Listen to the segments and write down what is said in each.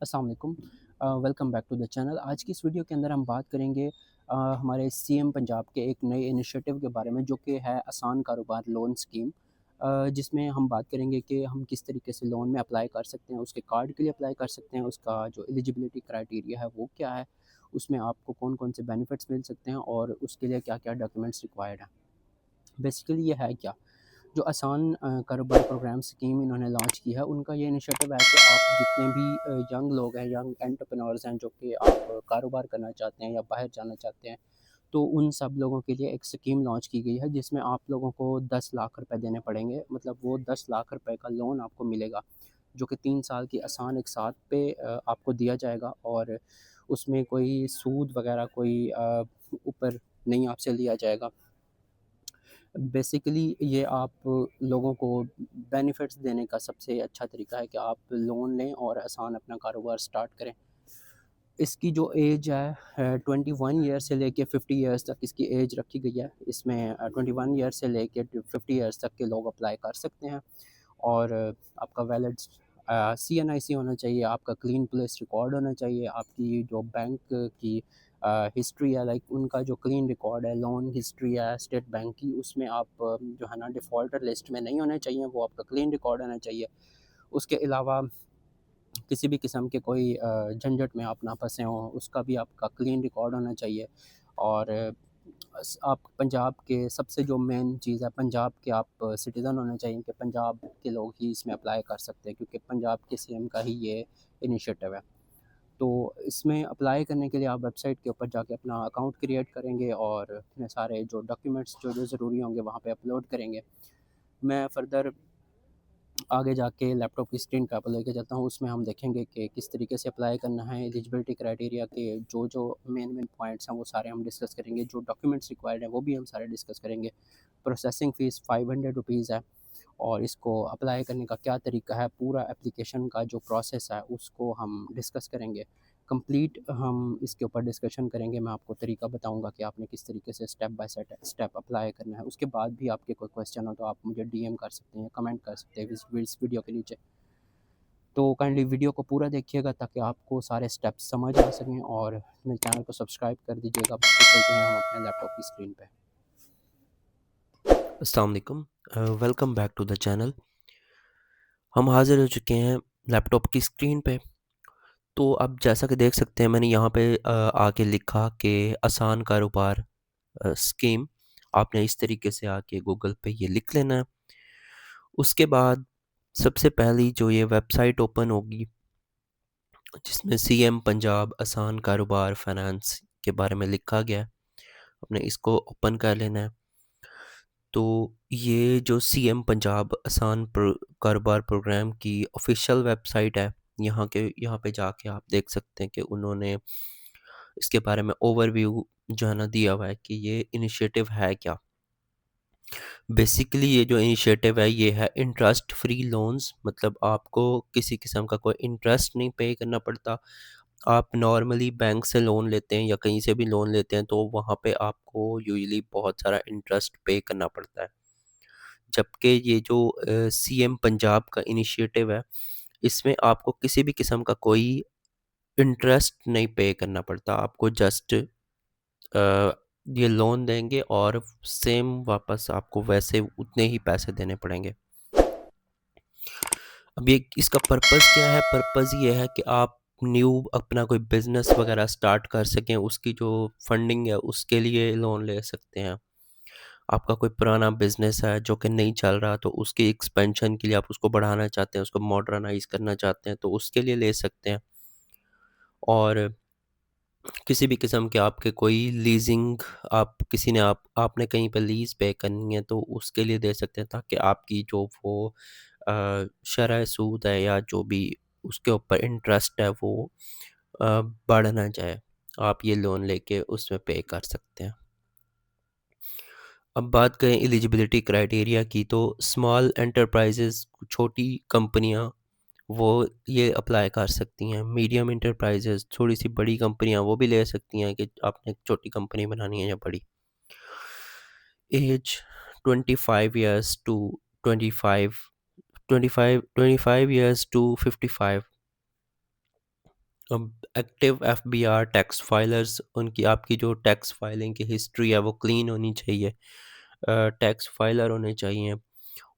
अस्सलाम वालेकुम। Welcome back to the channel. आज की इस वीडियो के अंदर हम बात करेंगे हमारे सीएम पंजाब के एक नए इनिशिएटिव के बारे में, जो कि है आसान कारोबार लोन स्कीम। जिसमें हम बात करेंगे कि हम किस तरीके से लोन में अप्लाई कर सकते हैं, उसके कार्ड के लिए अप्लाई कर सकते हैं, उसका जो एलिजिबिलिटी क्राइटेरिया है वो क्या है, उसमें आपको कौन-कौन से बेनिफिट्स मिल सकते हैं और उसके लिए क्या-क्या डॉक्यूमेंट्स रिक्वायर्ड हैं। बेसिकली ये है क्या, जो आसान कारोबार प्रोग्राम स्कीम इन्होंने लॉन्च की है, उनका ये इनिशिएटिव है कि आप जितने भी यंग लोग हैं, यंग एंटरप्रेन्योर्स हैं, जो कि आप कारोबार करना चाहते हैं या बाहर जाना चाहते हैं, तो उन सब लोगों के लिए एक स्कीम लॉन्च की गई है, जिसमें आप लोगों को 10 लाख रुपए देने पड़ेंगे। मतलब वो 10 लाख रुपए का लोन आपको मिलेगा, जो कि 3 साल की आसान एक साथ पे आपको दिया जाएगा, और उसमें कोई सूद वगैरह कोई ऊपर नहीं आपसे लिया जाएगा। बेसिकली ये आप लोगों को बेनिफिट्स देने का सबसे अच्छा तरीका है कि आप लोन लें और आसान अपना कारोबार स्टार्ट करें। इसकी जो एज है 21 ईयर से लेके 50 ईयर्स तक इसकी एज रखी गई है। इसमें 21 ईयर से लेके 50 ईयर्स तक के लोग अप्लाई कर सकते हैं, और आपका वैलिड सीएनआईसी होना चाहिए, आपका क्लीन पुलिस रिकॉर्ड होना चाहिए, आपकी जो बैंक की हिस्ट्री है, लाइक उनका जो क्लीन रिकॉर्ड है, लोन हिस्ट्री है स्टेट बैंक की, उसमें आप जो है ना डिफ़ॉल्टर लिस्ट में नहीं होने चाहिए, वो आपका क्लीन रिकॉर्ड होना चाहिए। उसके अलावा किसी भी किस्म के कोई झंझट में आप ना फँसे हों, उसका भी आपका क्लीन रिकॉर्ड होना चाहिए। और आप पंजाब के सबसे जो मेन चीज़ है, पंजाब के आप सिटीज़न होने चाहिए, कि पंजाब के लोग ही इसमें अप्लाई कर सकते हैं, क्योंकि पंजाब के सीएम का ही ये इनिशिएटिव है। तो इसमें अप्लाई करने के लिए आप वेबसाइट के ऊपर जाके अपना अकाउंट क्रिएट करेंगे और अपने सारे जो डॉक्यूमेंट्स जो ज़रूरी होंगे वहाँ पे अपलोड करेंगे। मैं फ़र्दर आगे जाके लैपटॉप की स्क्रीन पे आपको लेके चलता हूँ, उसमें हम देखेंगे कि किस तरीके से अप्लाई करना है। एलिजिबिलिटी क्राइटेरिया के जो-जो मेन-मेन पॉइंट्स हैं वो सारे हम डिस्कस करेंगे। जो डॉक्यूमेंट्स रिक्वायर्ड हैं वो भी हम सारे डिस्कस करेंगे। प्रोसेसिंग फ़ीस ₹500 है, और इसको अप्लाई करने का क्या तरीका है, पूरा एप्लीकेशन का जो प्रोसेस है उसको हम डिस्कस करेंगे। कंप्लीट हम इसके ऊपर डिस्कशन करेंगे, मैं आपको तरीका बताऊँगा कि आपने किस तरीके से स्टेप बाय स्टेप अप्लाई करना है। उसके बाद भी आपके कोई क्वेश्चन हो तो आप मुझे डीएम कर सकते हैं, कमेंट कर सकते हैं इस वीडियो के नीचे। तो काइंडली वीडियो को पूरा देखिएगा ताकि आपको सारे स्टेप्स समझ आ सकें, और मेरे चैनल को सब्सक्राइब कर दीजिएगा। बाकी चलते हैं हम अपने लैपटॉप की स्क्रीन पे। अस्सलाम वालेकुम। Welcome back to the channel. हम हाज़िर हो चुके हैं लैपटॉप की स्क्रीन पे। तो अब जैसा कि देख सकते हैं मैंने यहाँ पे आके लिखा कि आसान कारोबार स्कीम। आपने इस तरीके से आके गूगल पे ये लिख लेना है। उसके बाद सबसे पहली जो ये वेबसाइट ओपन होगी जिसमें सीएम पंजाब आसान कारोबार फाइनेंस के बारे में लिखा गया है, आपने इसको ओपन कर लेना है। तो ये जो सीएम पंजाब आसान कारोबार प्रोग्राम की ऑफिशियल वेबसाइट है, यहाँ पे जाके आप देख सकते हैं कि उन्होंने इसके बारे में ओवरव्यू जो है ना दिया हुआ है कि ये इनिशिएटिव है क्या। बेसिकली ये जो इनिशिएटिव है ये है इंटरेस्ट फ्री लोन्स, मतलब आपको किसी किस्म का कोई इंटरेस्ट नहीं पे करना पड़ता। आप नॉर्मली बैंक से लोन लेते हैं या कहीं से भी लोन लेते हैं तो वहाँ पे आपको यूजुअली बहुत सारा इंटरेस्ट पे करना पड़ता है। जबकि ये जो सीएम पंजाब का इनिशिएटिव है, इसमें आपको किसी भी किस्म का कोई इंटरेस्ट नहीं पे करना पड़ता। आपको जस्ट ये लोन देंगे और सेम वापस आपको वैसे उतने ही पैसे देने पड़ेंगे। अब ये इसका पर्पज़ क्या है? पर्पज़ ये है कि आप न्यू अपना कोई बिज़नेस वगैरह स्टार्ट कर सकें, उसकी जो फंडिंग है उसके लिए लोन ले सकते हैं। आपका कोई पुराना बिज़नेस है जो कि नहीं चल रहा, तो उसकी एक्सपेंशन के लिए आप उसको बढ़ाना चाहते हैं, उसको मॉडर्नाइज़ करना चाहते हैं, तो उसके लिए ले सकते हैं। और किसी भी किस्म के आपके कोई लीज़िंग आप किसी ने आपने कहीं पे लीज़ पे करनी है तो उसके लिए दे सकते हैं, ताकि आपकी जो वो शरह सूद है या जो भी उसके ऊपर इंटरेस्ट है वो बढ़ ना जाए। आप ये लोन लेके उसमें पे कर सकते हैं। अब बात करें एलिजिबिलिटी क्राइटेरिया की, तो स्मॉल एंटरप्राइजेज़ छोटी कंपनियां वो ये अप्लाई कर सकती हैं। मीडियम एंटरप्राइजेज़ थोड़ी-सी बड़ी कंपनियां वो भी ले सकती हैं कि आपने एक छोटी कंपनी बनानी है या बड़ी। Age 25 years to 25 25 25 years to 55। अब एक्टिव एफबीआर टैक्स फाइलर्स, उनकी आपकी जो टैक्स फाइलिंग की हिस्ट्री है वो क्लीन होनी चाहिए, टैक्स फाइलर होने चाहिए।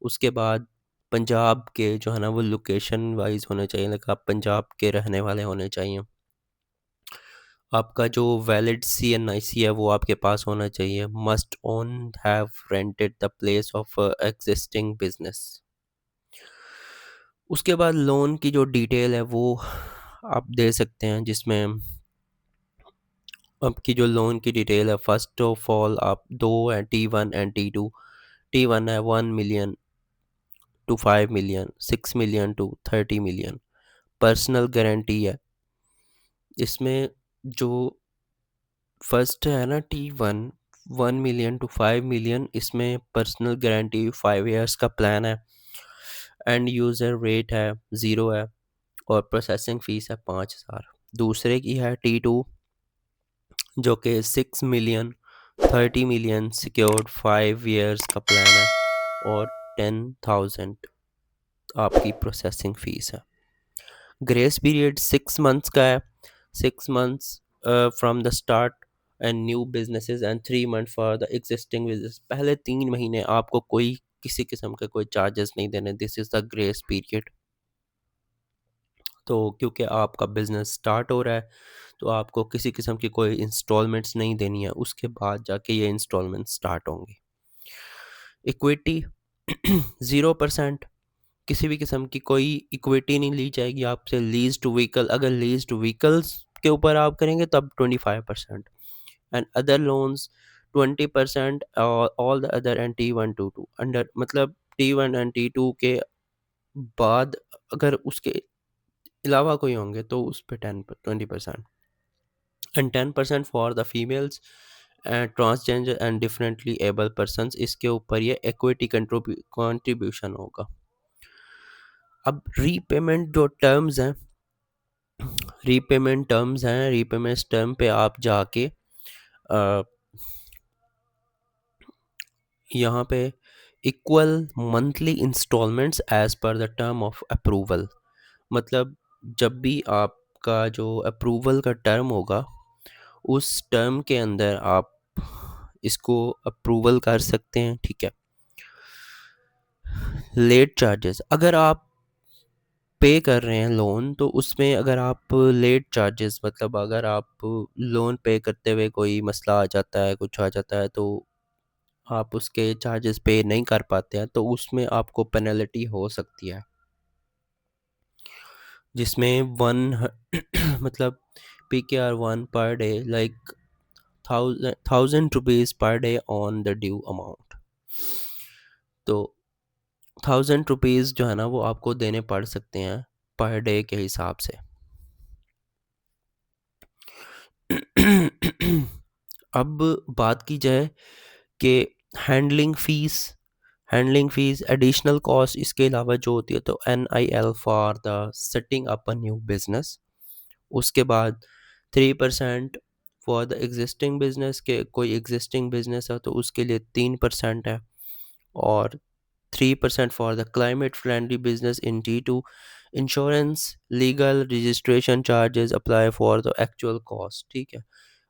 उसके बाद पंजाब के जो है ना वो लोकेशन वाइज होने चाहिए, लाइक आप पंजाब के रहने वाले होने चाहिए। आपका जो वैलिड CNIC है वो आपके पास होना चाहिए। Must own have rented the place of existing business. उसके बाद लोन की जो डिटेल है वो आप दे सकते हैं, जिसमें आपकी जो लोन की डिटेल है, फर्स्ट ऑफ ऑल आप दो हैं, T1 एंड T2। T1 है 1 million to 5 million, 6 million to 30 million। Personal guarantee है इसमें, जो फर्स्ट है ना T1, 1 million to 5 million, इसमें पर्सनल गारंटी 5 years का प्लान है। एंड यूज़र रेट है 0 है, और प्रोसेसिंग फ़ीस है 5,000। दूसरे की है T2, जो कि 6 million, 30 million सिक्योर्ड 5 years का प्लान है, और 10,000 आपकी प्रोसेसिंग फ़ीस है। ग्रेस पीरियड 6 months का है, 6 months from the start and new businesses, and 3 month for the existing business. पहले 3 महीने आपको कोई किसी किस्म के कोई चार्जेस नहीं देने, this is the grace period. तो क्योंकि आपका बिज़नेस स्टार्ट हो रहा है तो आपको किसी किस्म की कोई इंस्टॉलमेंट्स नहीं देनी है, उसके बाद जाके ये इंस्टॉलमेंट स्टार्ट होंगी। इक्विटी 0%, किसी भी किस्म की कोई इक्विटी नहीं ली जाएगी आपसे। लीज्ड व्हीकल, अगर लीज्ड व्हीकल्स के ऊपर आप करेंगे तब 25%, एंड अदर लोन्स 20%, और all the other and T1 to 2 under, मतलब T1 एंड T2 के बाद अगर उसके अलावा कोई होंगे तो उस पे 20%, and 10% for the females and transgender and differently able persons, इसके ऊपर ये इक्विटी कंट्रीब्यूशन होगा। अब रीपेमेंट जो टर्म्स हैं, रीपेमेंट टर्म पे आप जाके अ, यहाँ पे equal monthly installments as per the term of approval, मतलब जब भी आपका जो अप्रूवल का टर्म होगा उस टर्म के अंदर आप इसको अप्रूवल कर सकते हैं, ठीक है। लेट चार्जेस, अगर आप पे कर रहे हैं लोन तो उसमें अगर आप लेट चार्जेस, मतलब अगर आप लोन पे करते हुए कोई मसला आ जाता है, कुछ आ जाता है, तो आप उसके चार्जेस पे नहीं कर पाते हैं तो उसमें आपको पेनल्टी हो सकती है, जिसमें वन मतलब PKR1 per day, like 1,000 rupees per day on the due amount. तो 1,000 रुपीज़ जो है ना वो आपको देने पड़ सकते हैं पर डे के हिसाब से। अब बात की जाए कि हैंडलिंग फ़ीस एडिशनल कॉस्ट, इसके अलावा जो होती है तो NIL for the setting up a new business. उसके बाद 3% फॉर द एग्जिस्टिंग बिजनेस, के कोई एग्जिस्टिंग बिजनेस है तो उसके लिए 3% है, और 3% for the climate friendly business in T2। Insurance, legal registration charges apply for the actual cost, ठीक है।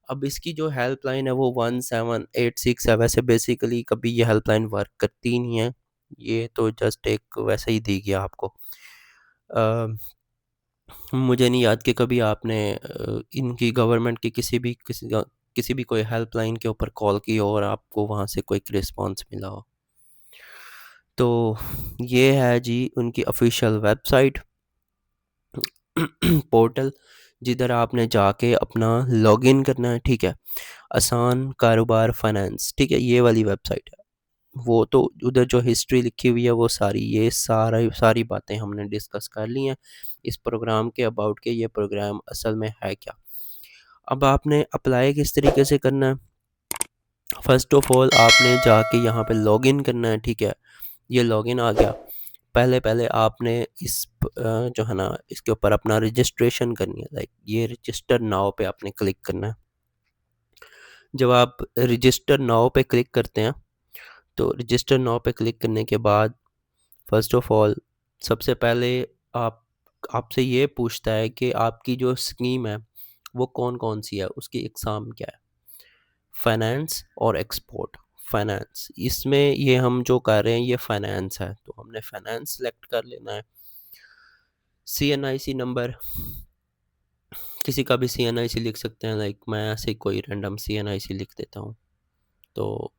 अब इसकी जो हेल्पलाइन है वो 1786 है। वैसे बेसिकली कभी ये हेल्पलाइन वर्क करती नहीं है, ये तो जस्ट एक वैसे ही दी गया आपको। अ, मुझे नहीं याद कि कभी आपने इनकी गवर्नमेंट की किसी भी कोई हेल्पलाइन के ऊपर कॉल की हो और आपको वहाँ से कोई रिस्पॉन्स मिला हो। तो ये है जी उनकी ऑफिशियल वेबसाइट पोर्टल, जिधर आपने जाके अपना लॉगिन करना है, ठीक है। आसान कारोबार फाइनेंस, ठीक है, ये वाली वेबसाइट है। वो तो उधर जो हिस्ट्री लिखी हुई है वो सारी, ये सारी बातें हमने डिस्कस कर ली हैं इस प्रोग्राम के अबाउट के ये प्रोग्राम असल में है क्या। अब आपने अप्लाई किस तरीके से करना है, फर्स्ट ऑफ ऑल आपने जाके यहाँ पे लॉगिन करना है, ठीक है। ये लॉगिन आ गया। पहले पहले आपने जो है ना इसके ऊपर अपना रजिस्ट्रेशन करनी है, लाइक ये रजिस्टर नाउ पे आपने क्लिक करना है। जब आप रजिस्टर नाउ पे क्लिक करते हैं तो रजिस्टर नाउ पे क्लिक करने के बाद फर्स्ट ऑफ ऑल सबसे पहले आप आपसे ये पूछता है कि आपकी जो स्कीम है वो कौन-कौन सी है, उसकी इकसाम क्या है? फाइनेंस और एक्सपोर्ट। फाइनेंस, इसमें ये हम जो कर रहे हैं ये फाइनेंस है, तो हमने फाइनेंस सेलेक्ट कर लेना है। सीएनआईसी नंबर, किसी का भी सीएनआईसी लिख सकते हैं, लाइक मैं ऐसे ही कोई रैंडम सीएनआईसी लिख देता हूँ। तो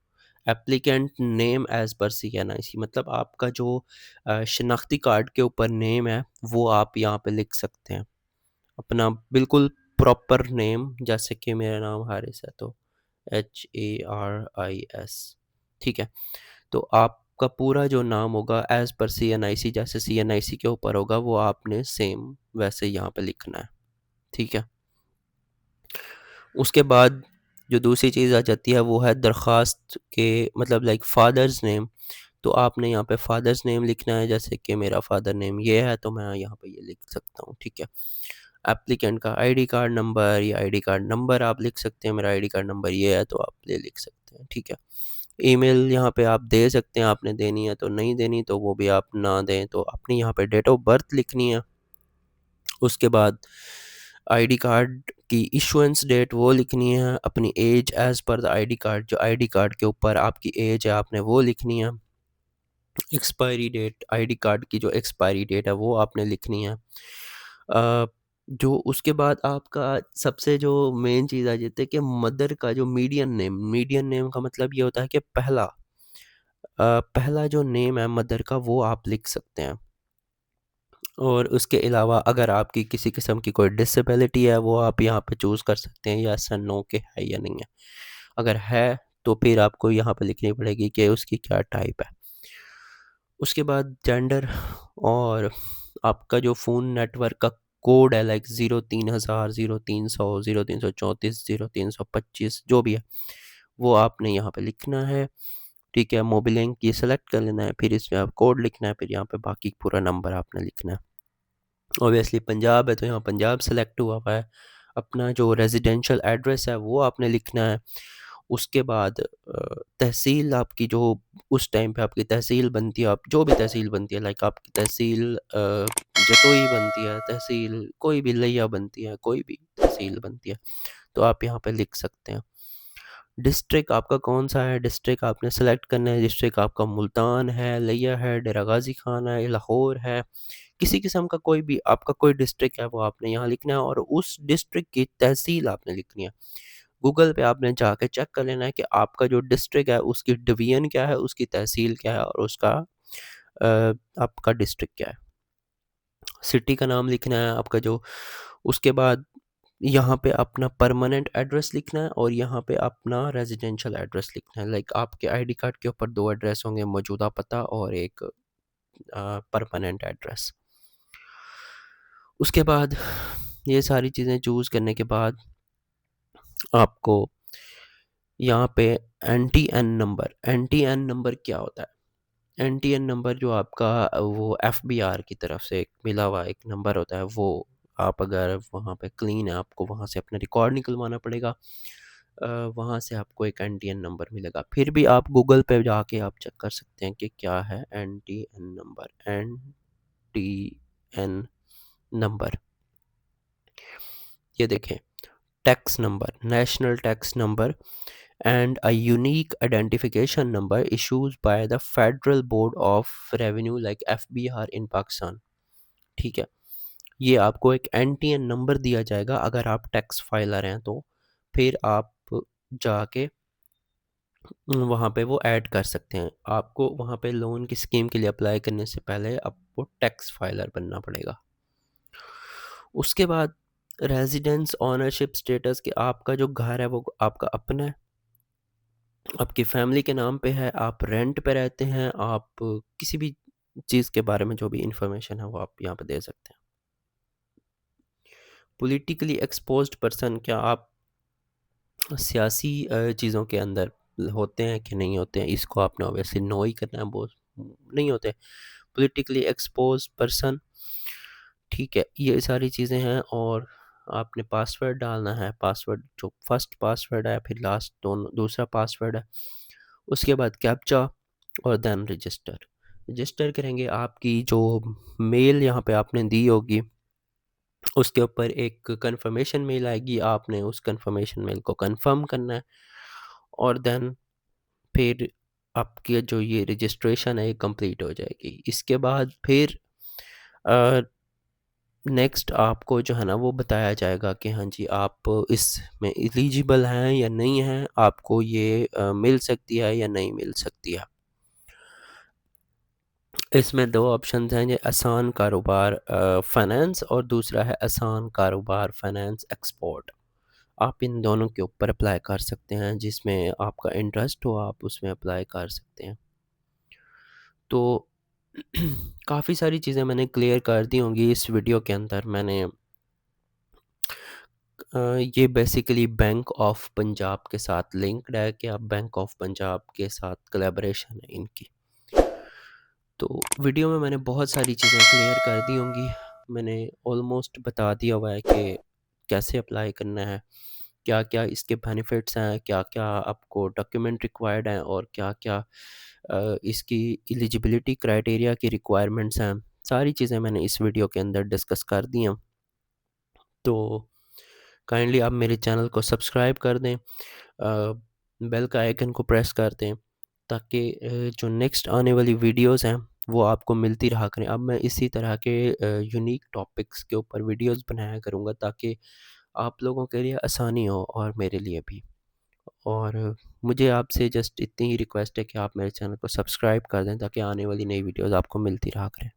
applicant name as per CNIC, मतलब आपका जो शनाख्ती कार्ड के ऊपर नेम है वो आप यहाँ पे लिख सकते हैं, अपना बिल्कुल प्रॉपर नेम, जैसे कि मेरा नाम हारिस है तो HARIS, ठीक है। तो आपका पूरा जो नाम होगा एज़ पर सीएनआईसी, जैसे सीएनआईसी के ऊपर होगा वो आपने सेम वैसे यहाँ पे लिखना है, ठीक है। उसके बाद जो दूसरी चीज़ आ जाती है वो है दरख्वास्त के, मतलब लाइक फादर्स नेम। तो आपने यहाँ पे फादर्स नेम लिखना है, जैसे कि मेरा फादर नेम ये है तो मैं यहाँ पे ये लिख सकता हूँ, ठीक है। एप्लीकेंट का आईडी कार्ड नंबर, या आईडी कार्ड नंबर आप लिख सकते हैं, मेरा आईडी कार्ड नंबर ये है तो आप ये लिख सकते हैं, ठीक है। ईमेल यहाँ पे आप दे सकते हैं, आपने देनी है तो, नहीं देनी तो वो भी आप ना दें। तो अपनी यहाँ पे डेट ऑफ बर्थ लिखनी है। उसके बाद आईडी कार्ड की इशुएंस डेट वो लिखनी है, अपनी age as per the ID card, जो आईडी कार्ड के ऊपर आपकी एज है आपने वो लिखनी है। एक्सपायरी डेट, आईडी कार्ड की जो एक्सपायरी डेट है वो आपने लिखनी है। जो उसके बाद आपका सबसे जो मेन चीज़ आ जाती है कि मदर का जो मीडियन नेम का मतलब ये होता है कि पहला जो नेम है मदर का वो आप लिख सकते हैं। और उसके अलावा अगर आपकी किसी किस्म की कोई डिसेबिलिटी है वो आप यहाँ पे चूज़ कर सकते हैं, यस या नो के है या नहीं है। अगर है तो फिर आपको यहाँ पे लिखनी पड़ेगी कि उसकी क्या टाइप है। उसके बाद जेंडर, और आपका जो फ़ोन नेटवर्क का कोड है, लाइक 03,000, 0300, 0334, 0325 जो भी है वो आपने यहाँ पे लिखना है, ठीक है। मोबिलिंक ये सेलेक्ट कर लेना है, फिर इसमें आप कोड लिखना है, फिर यहाँ पे बाकी पूरा नंबर आपने लिखना है। ऑब्वियसली पंजाब है तो यहाँ पंजाब सेलेक्ट हुआ हुआ है। अपना जो रेजिडेंशियल एड्रेस है वो आपने लिखना है। उसके बाद तहसील आपकी जो उस टाइम पे आपकी तहसील बनती है, आप जो भी तहसील बनती है, लाइक आपकी तहसील जतोई बनती है, तहसील कोई भी लिया बनती है, कोई भी तहसील बनती है तो आप यहाँ पे लिख सकते हैं। डिस्ट्रिक्ट आपका कौन सा है, डिस्ट्रिक्ट आपने सेलेक्ट करना है। डिस्ट्रिक्ट आपका मुल्तान है, लिया है, डेरा गाजी खान है, लाहौर है, किसी किस्म का कोई भी आपका कोई डिस्ट्रिक्ट है वो आपने यहाँ लिखना है, और उस डिस्ट्रिक्ट की तहसील आपने लिखनी है। गूगल पे आपने जाके चेक कर लेना है कि आपका जो डिस्ट्रिक्ट है उसकी डिवीज़न क्या है, उसकी तहसील क्या है, और उसका आपका डिस्ट्रिक्ट क्या है। सिटी का नाम लिखना है आपका जो, उसके बाद यहाँ पे अपना परमानेंट एड्रेस लिखना है, और यहाँ पे अपना रेजिडेंशियल एड्रेस लिखना है। लाइक आपके आईडी कार्ड के ऊपर दो एड्रेस होंगे, मौजूदा पता और एक परमानेंट एड्रेस। उसके बाद ये सारी चीज़ें चूज़ करने के बाद आपको यहाँ पे एन टी एन नंबर क्या होता है। एन टी एन नंबर जो आपका वो एफबीआर की तरफ से एक मिला हुआ एक नंबर होता है, वो आप अगर वहाँ पे क्लीन है आपको वहाँ से अपना रिकॉर्ड निकलवाना पड़ेगा। वहाँ से आपको एक एन टी एन नंबर मिलेगा। फिर भी आप गूगल पे जाके आप चेक कर सकते हैं कि क्या है N T N number. N T N number ये देखें, tax number, national tax number and a unique identification number issued by the Federal Board of Revenue like FBR in Pakistan, ठीक है। ये आपको एक NTN नंबर दिया जाएगा अगर आप टैक्स फाइलर हैं तो फिर आप जाके वहाँ पे वो ऐड कर सकते हैं। आपको वहाँ पे लोन की स्कीम के लिए अप्लाई करने से पहले आपको टैक्स फाइलर बनना पड़ेगा। उसके बाद रेजिडेंस ओनरशिप स्टेटस कि आपका जो घर है वो आपका अपना है, आपकी फैमिली के नाम पे है, आप रेंट पे रहते हैं, आप किसी भी चीज़ के बारे में जो भी इंफॉर्मेशन है वो आप यहाँ पे दे सकते हैं। पॉलिटिकली एक्सपोज्ड पर्सन, क्या आप सियासी चीज़ों के अंदर होते हैं कि नहीं होते हैं, इसको आपने ऑब्वियसली नो ही करना है, बहुत नहीं होते। पॉलिटिकली एक्सपोज्ड पर्सन, ठीक है, ये सारी चीज़ें हैं। और आपने पासवर्ड डालना है, पासवर्ड जो फर्स्ट पासवर्ड है फिर लास्ट दोनों दूसरा पासवर्ड है। उसके बाद कैप्चा और देन रजिस्टर। रजिस्टर करेंगे, आपकी जो मेल यहाँ पे आपने दी होगी उसके ऊपर एक कंफर्मेशन मेल आएगी, आपने उस कंफर्मेशन मेल को कंफर्म करना है और देन फिर आपकी जो ये रजिस्ट्रेशन है ये कंप्लीट हो जाएगी। इसके बाद फिर अ, नेक्स्ट आपको जो है ना वो बताया जाएगा कि हाँ जी आप इसमें एलिजिबल हैं या नहीं हैं, आपको ये मिल सकती है या नहीं मिल सकती है। इसमें 2 ऑप्शंस हैं, ये आसान कारोबार फाइनेंस और दूसरा है आसान कारोबार फाइनेंस एक्सपोर्ट। आप इन दोनों के ऊपर अप्लाई कर सकते हैं, जिसमें आपका इंटरेस्ट हो आप उसमें अप्लाई कर सकते हैं। तो काफ़ी सारी चीज़ें मैंने क्लियर कर दी होंगी इस वीडियो के अंदर। ये बेसिकली बैंक ऑफ पंजाब के साथ लिंक्ड है कि आप बैंक ऑफ पंजाब के साथ कोलैबोरेशन है इनकी। तो वीडियो में मैंने बहुत सारी चीज़ें क्लियर कर दी होंगी। मैंने ऑलमोस्ट बता दिया हुआ है कि कैसे अप्लाई करना है, क्या-क्या इसके बेनिफिट्स हैं, क्या-क्या आपको डॉक्यूमेंट रिक्वायर्ड हैं और क्या-क्या इसकी एलिजिबिलिटी क्राइटेरिया की रिक्वायरमेंट्स हैं। सारी चीज़ें मैंने इस वीडियो के अंदर डिस्कस कर दी हैं। तो काइंडली आप मेरे चैनल को सब्सक्राइब कर दें, बेल का आइकन को प्रेस कर दें ताकि जो नेक्स्ट आने वाली वीडियोस हैं वो आपको मिलती रहा करें। अब मैं इसी तरह के यूनिक टॉपिक्स के ऊपर वीडियोस बनाया करूँगा ताकि आप लोगों के लिए आसानी हो और मेरे लिए भी। और मुझे आपसे जस्ट इतनी ही रिक्वेस्ट है कि आप मेरे चैनल को सब्सक्राइब कर दें ताकि आने वाली नई वीडियोस आपको मिलती रहा करें।